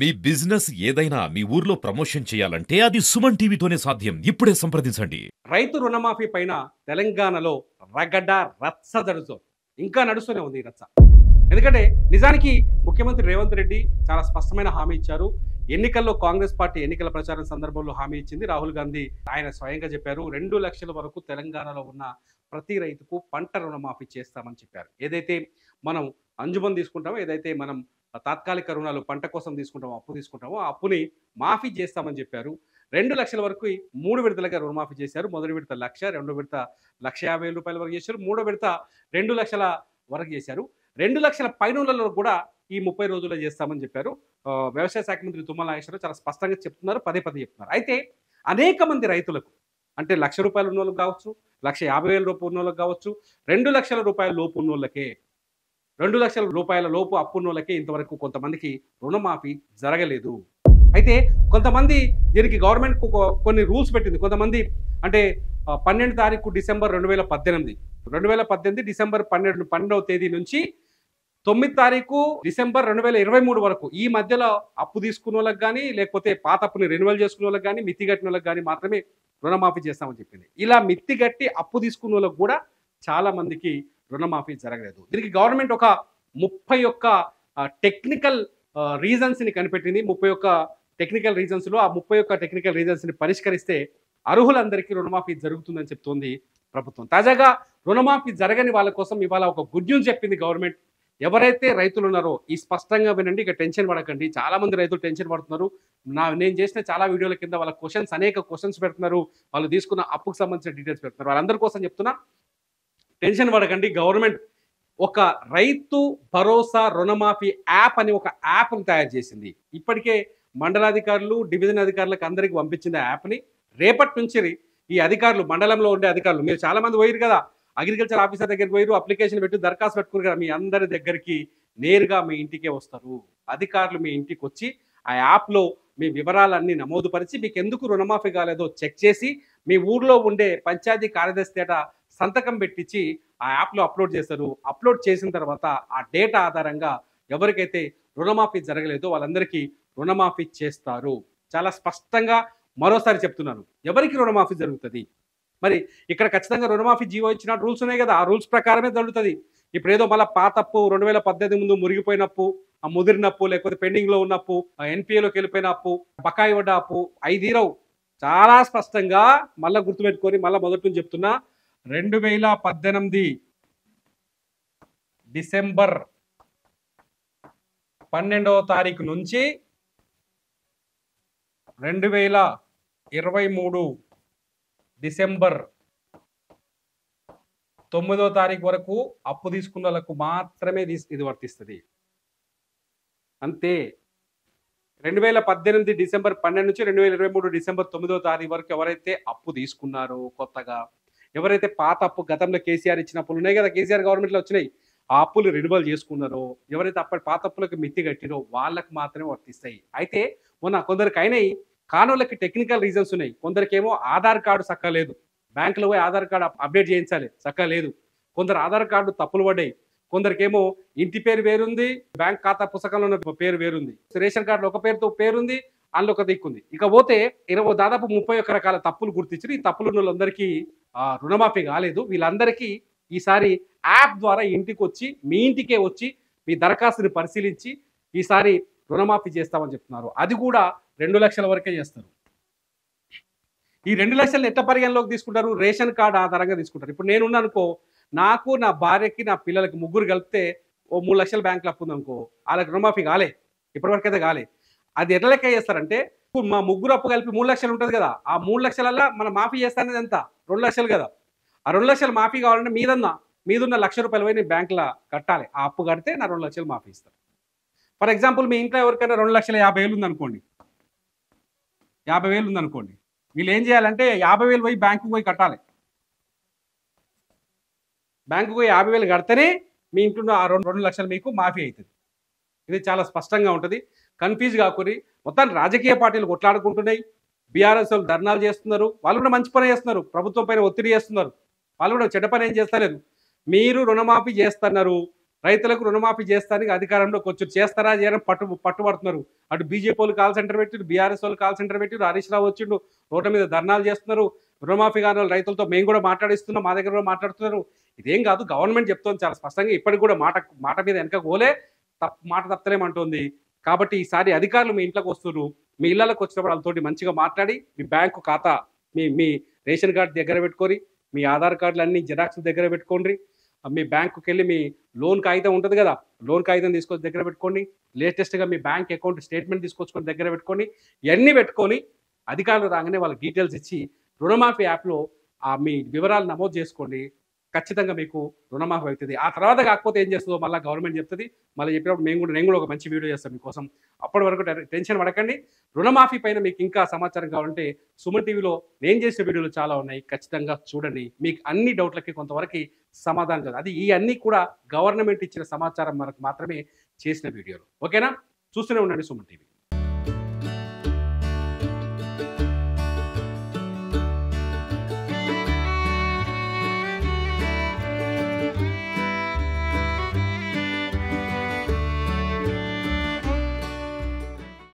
మీ business ఏదైనా మీ ఊర్లో promotion చేయాలంటే అది సుమన్ టీవీతోనే సాధ్యం. ఇప్పుడే సంప్రదించండి. రైతు రుణమాఫీ పైన తెలంగాణలో రగడ రచ్చ జరుగుతోంది. ఇంకా నడుస్తూనే ఉంది ఈ రచ్చ. ఎందుకంటే నిజానికి ముఖ్యమంత్రి రేవంత్ రెడ్డి చాలా స్పష్టమైన హామీ ఇచ్చారు. ఎన్నికల్లో కాంగ్రెస్ పార్టీ ఎన్నికల ప్రచారం సందర్భంలో హామీ ఇచ్చింది. రాహుల్ గాంధీ ఆయన స్వయంగా చెప్పారు 2 లక్షల వరకు తెలంగాణలో ఉన్న ప్రతి రైతుకు పంట రుణమాఫీ చేస్తామని చెప్పారు. ఏదైతే మనం అంజుమన్ తీసుకుంటామో, ఏదైతే మనం తాత్కాలిక రుణాలు పంట కోసం తీసుకుంటామో, అప్పు తీసుకుంటామో ఆ అప్పుని మాఫీ చేస్తామని చెప్పారు. 2 లక్షల వరకు 3 విడతలుగా రుణమాఫీ చేశారు. మొదటి విడత 1,00,000, రెండో విడత రూ. 1,50,000 వరకు చేశారు. మూడో విడత 2 లక్షల వరకు చేశారు. 2 లక్షల పైనులలో కూడా ఈ 30 రోజుల్లో చేస్తామని చెప్పారు. వ్యవసాయ శాఖ మంత్రి తుమ్మల నాగేశ్వరరావు చాలా స్పష్టంగా చెప్తున్నారు. పదే పదే చెప్తున్నారు. అయితే అనేక మంది రైతులకు అంటే ₹1,00,000 ఉన్నోళ్ళకి కావచ్చు, ₹150,000 ఉన్నోళ్ళకి కావచ్చు, ₹2,00,000 లోపు ఉన్నోళ్ళకే, ₹2,00,000 లోపు అప్పున్నోళ్ళకే ఇంతవరకు కొంతమందికి రుణమాఫీ జరగలేదు. అయితే కొంతమంది దీనికి గవర్నమెంట్ కొన్ని రూల్స్ పెట్టింది. కొంతమంది అంటే 12 తారీఖు డిసెంబర్ 2018 డిసెంబర్ 12వ తేదీ నుంచి 9 తారీఖు డిసెంబర్ 2023 వరకు ఈ మధ్యలో అప్పు తీసుకున్న వాళ్ళకి కానీ, లేకపోతే పాత అప్పుని రెన్యువల్ చేసుకున్న వాళ్ళకి కానీ, మిత్తి కట్టిన వాళ్ళకి కానీ మాత్రమే రుణమాఫీ చేస్తామని చెప్పింది. ఇలా మిత్తి కట్టి అప్పు తీసుకున్న వాళ్ళకి కూడా చాలా మందికి రుణమాఫీ జరగలేదు. దీనికి గవర్నమెంట్ ఒక 31 టెక్నికల్ రీజన్స్ని కనిపెట్టింది. 31 టెక్నికల్ రీజన్స్లో ఆ 31 టెక్నికల్ రీజన్స్ని పరిష్కరిస్తే అర్హులందరికీ రుణమాఫీ జరుగుతుందని చెప్తోంది ప్రభుత్వం. తాజాగా రుణమాఫీ జరగని వాళ్ళ కోసం ఇవాళ ఒక గుడ్ న్యూస్ చెప్పింది గవర్నమెంట్. ఎవరైతే రైతులు ఉన్నారో ఈ స్పష్టంగా వినండి, ఇక టెన్షన్ పడకండి. చాలా మంది రైతులు టెన్షన్ పడుతున్నారు. నేను చేసిన చాలా వీడియోల కింద వాళ్ళ అనేక క్వశ్చన్స్ పెడుతున్నారు. వాళ్ళు తీసుకున్న అప్పుకు సంబంధించిన డీటెయిల్స్ పెడుతున్నారు. వాళ్ళందరి కోసం చెప్తున్నా, టెన్షన్ పడకండి. గవర్నమెంట్ ఒక రైతు భరోసా రుణమాఫీ యాప్ అని ఒక యాప్ని తయారు చేసింది. ఇప్పటికే మండలాధికారులు, డివిజన్ అధికారులకు అందరికీ పంపించింది ఆ యాప్ని. రేపటి నుంచి ఈ అధికారులు, మండలంలో ఉండే అధికారులు, మీరు చాలా మంది పోయారు కదా, అగ్రికల్చర్ ఆఫీసర్ దగ్గరికి పోయారు, అప్లికేషన్ పెట్టి దరఖాస్తు పెట్టుకున్నారు కదా, మీ అందరి దగ్గరికి నేరుగా మీ ఇంటికే వస్తారు. అధికారులు మీ ఇంటికి వచ్చి ఆ యాప్లో మీ వివరాలన్నీ నమోదుపరిచి మీకు ఎందుకు రుణమాఫీ కాలేదో చెక్ చేసి మీ ఊర్లో ఉండే పంచాయతీ కార్యదర్శి డేటా సంతకం పెట్టించి ఆ యాప్లో అప్లోడ్ చేస్తారు. అప్లోడ్ చేసిన తర్వాత ఆ డేటా ఆధారంగా ఎవరికైతే రుణమాఫీ జరగలేదో వాళ్ళందరికీ రుణమాఫీ చేస్తారు. చాలా స్పష్టంగా మరోసారి చెప్తున్నాను, ఎవరికి రుణమాఫీ జరుగుతుంది. మరి ఇక్కడ ఖచ్చితంగా రుణమాఫీ జీవో ఇచ్చిన రూల్స్ ఉన్నాయి కదా, ఆ రూల్స్ ప్రకారమే జరుగుతుంది. ఇప్పుడు ఏదో మళ్ళీ పాత అప్పు, 2018 ముందు మురిగిపోయినప్పు, ఆ ముదిరినప్పు, లేకపోతే పెండింగ్లో ఉన్నప్పు, ఎన్పిఏలోకి వెళ్ళిపోయిన అప్పు, బకాయి పడ్డ అప్పు అవి తీరవు. చాలా స్పష్టంగా మళ్ళీ గుర్తుపెట్టుకొని మళ్ళీ మొదటి నుంచి చెప్తున్నా, 2018 డిసెంబర్ 12వ తారీఖు నుంచి 2023 డిసెంబర్ 9వ తారీఖు వరకు అప్పు తీసుకున్న వాళ్ళకు మాత్రమే ఇది వర్తిస్తుంది. అంతే. 2018 డిసెంబర్ 12 నుంచి 2023 డిసెంబర్ 9వ తారీఖు వరకు ఎవరైతే అప్పు తీసుకున్నారో, కొత్తగా ఎవరైతే పాత అప్పు గతంలో కేసీఆర్ ఇచ్చిన అప్పులు ఉన్నాయి కదా, కేసీఆర్ గవర్నమెంట్లో వచ్చినాయి, ఆ అప్పులు రెన్యువల్ చేసుకున్నారో, ఎవరైతే అప్పటి పాత అప్పులకు మిత్తి కట్టిరో వాళ్ళకి మాత్రమే వర్తిస్తాయి. అయితే మొన్న కొందరికి అయినాయి, కానోళ్ళకి టెక్నికల్ రీజన్స్ ఉన్నాయి. కొందరికేమో ఆధార్ కార్డు చక్కగా లేదు, బ్యాంకులో పోయి ఆధార్ కార్డు అప్డేట్ చేయించాలి, చక్కగా లేదు. కొందరు ఆధార్ కార్డు తప్పులు పడ్డాయి. కొందరికేమో ఇంటి పేరు వేరుంది, బ్యాంక్ ఖాతా పుస్తకంలో ఉన్న పేరు వేరుంది, రేషన్ కార్డులో ఒక పేరుతో పేరుంది, అందులో ఒక దిక్కుంది. ఇక పోతే దాదాపు 31 రకాల తప్పులు గుర్తించారు. ఈ తప్పులు ఉన్న వాళ్ళందరికీ రుణమాఫీ కాలేదు. వీళ్ళందరికీ ఈసారి యాప్ ద్వారా ఇంటికి వచ్చి, మీ ఇంటికే వచ్చి మీ దరఖాస్తుని పరిశీలించి ఈసారి రుణమాఫీ చేస్తామని చెప్తున్నారు. అది కూడా 2 లక్షల వరకే చేస్తారు. ఈ 2 లక్షలు ఎట్ట పరిగణలోకి తీసుకుంటారు? రేషన్ కార్డు ఆధారంగా తీసుకుంటారు. ఇప్పుడు నేనున్నా అనుకో, నాకు, నా భార్యకి, నా పిల్లలకి ముగ్గురు కలిపితే ఓ 3 లక్షల బ్యాంకులు అప్పు ఉందనుకో, వాళ్ళకి రుణమాఫీ కాలే, ఇప్పటివరకు అయితే కాలే. అది ఎట్లా లెక్క చేస్తారంటే, మా ముగ్గురు అప్పు కలిపి 3 లక్షలు ఉంటుంది కదా, ఆ 3 లక్షలల్లో మనం మాఫీ చేస్తానేది ఎంత? 2 లక్షలు కదా. ఆ 2 లక్షలు మాఫీ కావాలంటే మీదున్న ₹1,00,000 పోయి నేను బ్యాంకులో కట్టాలి. ఆ అప్పు కడితే నా 2 లక్షలు మాఫీ ఇస్తారు. ఫర్ ఎగ్జాంపుల్ మీ ఇంట్లో ఎవరికైనా 2,50,000 ఉందనుకోండి, 50,000 ఉందనుకోండి, వీళ్ళు ఏం చేయాలంటే 50,000 పోయి బ్యాంకుకు పోయి కట్టాలి. బ్యాంకుకు పోయి 50,000 కడితేనే మీ ఇంట్లో ఆ 2 లక్షలు మీకు మాఫీ అవుతుంది. ఇది చాలా స్పష్టంగా ఉంటుంది. కన్ఫ్యూజ్ కాకూరి. మొత్తాన్ని రాజకీయ పార్టీలు కొట్లాడుకుంటున్నాయి. బీఆర్ఎస్ వాళ్ళు ధర్నాలు చేస్తున్నారు. వాళ్ళు కూడా మంచి పని చేస్తున్నారు, ప్రభుత్వం పైన ఒత్తిడి చేస్తున్నారు. వాళ్ళు కూడా చెడ్డ పని ఏం చేస్తలేదు. మీరు రుణమాఫీ చేస్తున్నారు, రైతులకు రుణమాఫీ చేస్తానికి అధికారంలోకి వచ్చి చేస్తారా చేయడం పట్టుబడుతున్నారు. అటు బీజేపీ వాళ్ళు కాల్ సెంటర్ పెట్టిరు, బీఆర్ఎస్ వాళ్ళు కాల్ సెంటర్ పెట్టిరు, హరీష్ రావు వచ్చిండు రోడ్ల మీద ధర్నాలు చేస్తున్నారు. రుణమాఫీ కాని వాళ్ళు రైతులతో మేము కూడా మాట్లాడిస్తున్నాం, మా దగ్గర కూడా మాట్లాడుతున్నారు. ఇదేం కాదు, గవర్నమెంట్ చెప్తోంది చాలా స్పష్టంగా. ఇప్పటికి కూడా మాట మీద వెనక పోలే, మాట తప్పలేమంటుంది. కాబట్టి ఈసారి అధికారులు మీ ఇంట్లోకి వస్తున్నారు. మీ ఇళ్లకు వచ్చినప్పుడు వాళ్ళతోటి మంచిగా మాట్లాడి మీ బ్యాంకు ఖాతా మీ రేషన్ కార్డు దగ్గర పెట్టుకొని, మీ ఆధార్ కార్డులు అన్ని జిరాక్స్ దగ్గర పెట్టుకోండి. మీ బ్యాంకుకి వెళ్ళి మీ లోన్ కాగితం ఉంటుంది కదా, లోన్ కాగితం తీసుకొచ్చి దగ్గర పెట్టుకోండి. లేటెస్ట్గా మీ బ్యాంక్ అకౌంట్ స్టేట్మెంట్ తీసుకొచ్చుకొని దగ్గర పెట్టుకొని, ఇవన్నీ పెట్టుకొని అధికారులు రాగానే వాళ్ళకి డీటెయిల్స్ ఇచ్చి రుణమాఫీ యాప్లో మీ వివరాలు నమోదు చేసుకోండి. ఖచ్చితంగా మీకు రుణమాఫీ అవుతుంది. ఆ తర్వాత కాకపోతే ఏం చేస్తుందో మళ్ళీ గవర్నమెంట్ చెప్తుంది. మళ్ళీ చెప్పినప్పుడు నేను కూడా ఒక మంచి వీడియో చేస్తాను మీకోసం. అప్పటి వరకు టెన్షన్ పడకండి. రుణమాఫీ పైన మీకు ఇంకా సమాచారం కావాలంటే సుమన్ టీవీలో నేను చేసిన వీడియోలు చాలా ఉన్నాయి, ఖచ్చితంగా చూడండి. మీకు అన్ని డౌట్లకి కొంతవరకు సమాధానం కాదు, అది ఈ అన్నీ కూడా గవర్నమెంట్ ఇచ్చిన సమాచారం మనకు మాత్రమే చేసిన వీడియోలు. ఓకేనా? చూస్తూనే ఉండండి సుమన్ టీవీ.